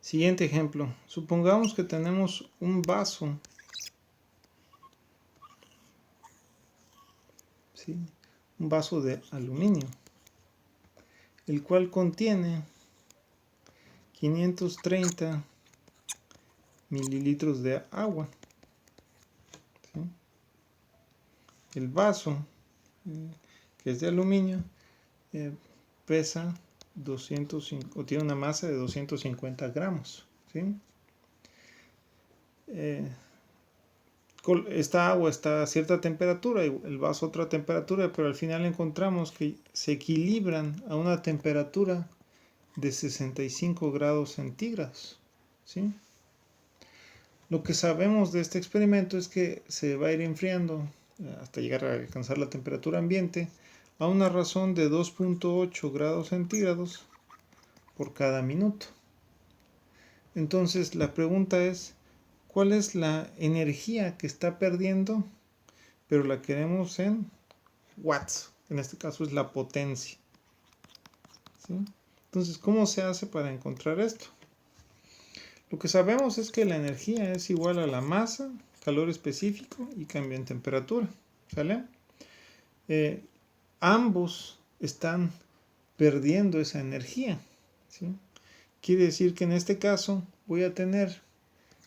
Siguiente ejemplo. Supongamos que tenemos un vaso, ¿sí? Un vaso de aluminio, el cual contiene 530 mililitros de agua, ¿sí? El vaso, que es de aluminio, pesa 205, o tiene una masa de 250 gramos, ¿sí? Esta agua está a cierta temperatura, el vaso a otra temperatura, pero al final encontramos que se equilibran a una temperatura de 65 grados centígrados, ¿sí? Lo que sabemos de este experimento es que se va a ir enfriando hasta llegar a alcanzar la temperatura ambiente a una razón de 2.8 grados centígrados por cada minuto. Entonces la pregunta es, ¿cuál es la energía que está perdiendo? Pero la queremos en watts. En este caso es la potencia, ¿sí? Entonces, ¿cómo se hace para encontrar esto? Lo que sabemos es que la energía es igual a la masa, calor específico y cambio en temperatura, ¿sale? Ambos están perdiendo esa energía, ¿sí? Quiere decir que en este caso voy a tener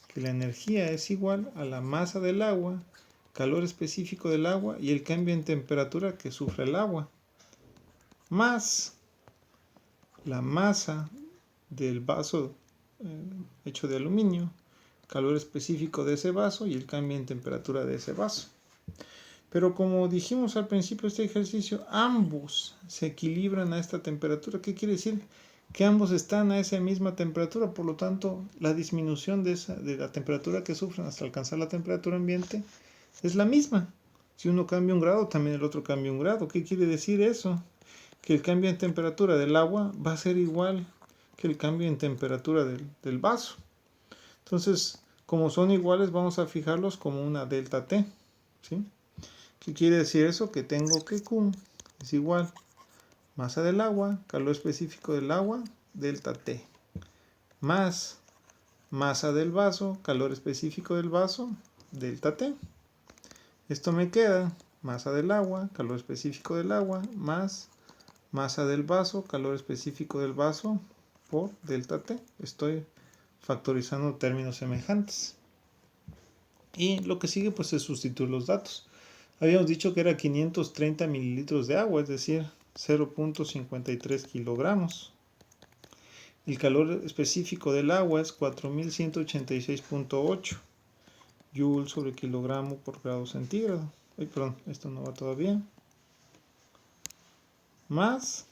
que la energía es igual a la masa del agua, calor específico del agua y el cambio en temperatura que sufre el agua, más la masa del vaso hecho de aluminio, calor específico de ese vaso y el cambio en temperatura de ese vaso. Pero como dijimos al principio de este ejercicio, ambos se equilibran a esta temperatura. ¿Qué quiere decir? Que ambos están a esa misma temperatura, por lo tanto la disminución de la temperatura que sufren hasta alcanzar la temperatura ambiente es la misma. Si uno cambia un grado, también el otro cambia un grado. ¿Qué quiere decir eso? Que el cambio en temperatura del agua va a ser igual que el cambio en temperatura del vaso. Entonces, como son iguales, vamos a fijarlos como una delta T, ¿sí? ¿Qué quiere decir eso? Que tengo que Q es igual masa del agua, calor específico del agua, delta T, más masa del vaso, calor específico del vaso, delta T. Esto me queda masa del agua, calor específico del agua, más masa del vaso, calor específico del vaso, por delta T. Estoy factorizando términos semejantes. Y lo que sigue pues es sustituir los datos. Habíamos dicho que era 530 mililitros de agua, es decir, 0.53 kilogramos. El calor específico del agua es 4186.8 joules sobre kilogramo por grado centígrado. Ay, perdón, esto no va todavía. Más,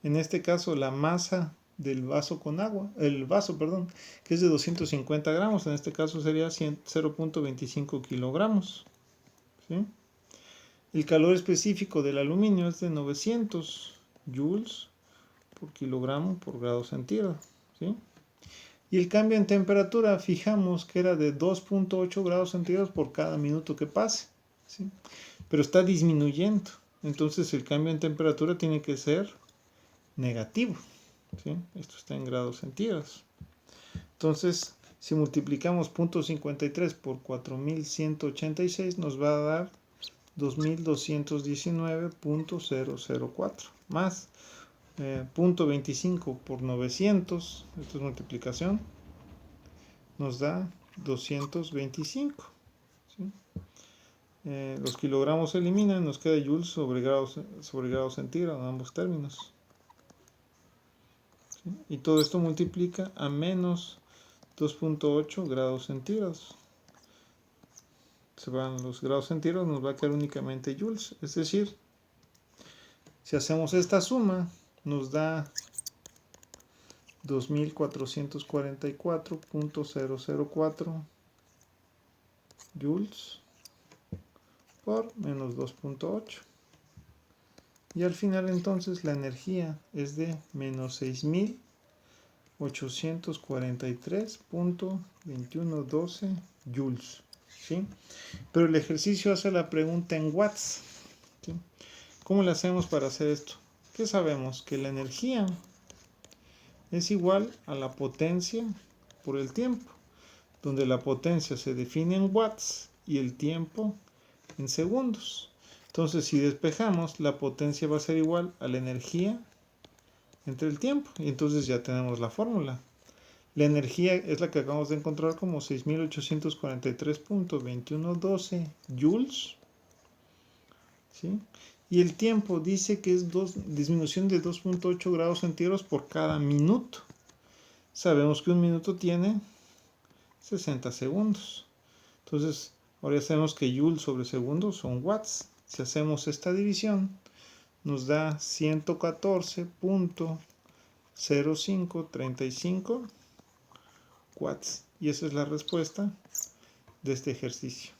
en este caso, la masa del vaso con agua, el vaso, perdón, que es de 250 gramos, en este caso sería 0.25 kilogramos, ¿sí? El calor específico del aluminio es de 900 joules por kilogramo por grado centígrado, ¿sí? Y el cambio en temperatura, fijamos que era de 2.8 grados centígrados por cada minuto que pase, ¿sí? Pero está disminuyendo, entonces el cambio en temperatura tiene que ser negativo, ¿sí? Esto está en grados centígrados. Entonces, si multiplicamos 0.53 por 4186, nos va a dar 2219.004 más 0.25 por 900, esto es multiplicación, nos da 225, ¿sí? Los kilogramos se eliminan, nos queda joules sobre grado centígrado en ambos términos, ¿sí? Y todo esto multiplica a menos 2.8 grados centígrados. Se van los grados centígrados, nos va a quedar únicamente joules, es decir, si hacemos esta suma, nos da 2444.004 joules por menos 2.8. Y al final entonces la energía es de menos 6843.2112 joules, ¿sí? Pero el ejercicio hace la pregunta en watts, ¿sí? ¿Cómo le hacemos para hacer esto? ¿Qué sabemos? Que la energía es igual a la potencia por el tiempo, donde la potencia se define en watts y el tiempo en segundos. Entonces, si despejamos, la potencia va a ser igual a la energía entre el tiempo. Y entonces ya tenemos la fórmula. La energía es la que acabamos de encontrar como 6843.2112 joules. ¿Sí? Y el tiempo dice que es disminución de 2.8 grados centígrados por cada minuto. Sabemos que un minuto tiene 60 segundos. Entonces, ahora ya sabemos que joules sobre segundo son watts. Si hacemos esta división, nos da 114.0535 watts. Y esa es la respuesta de este ejercicio.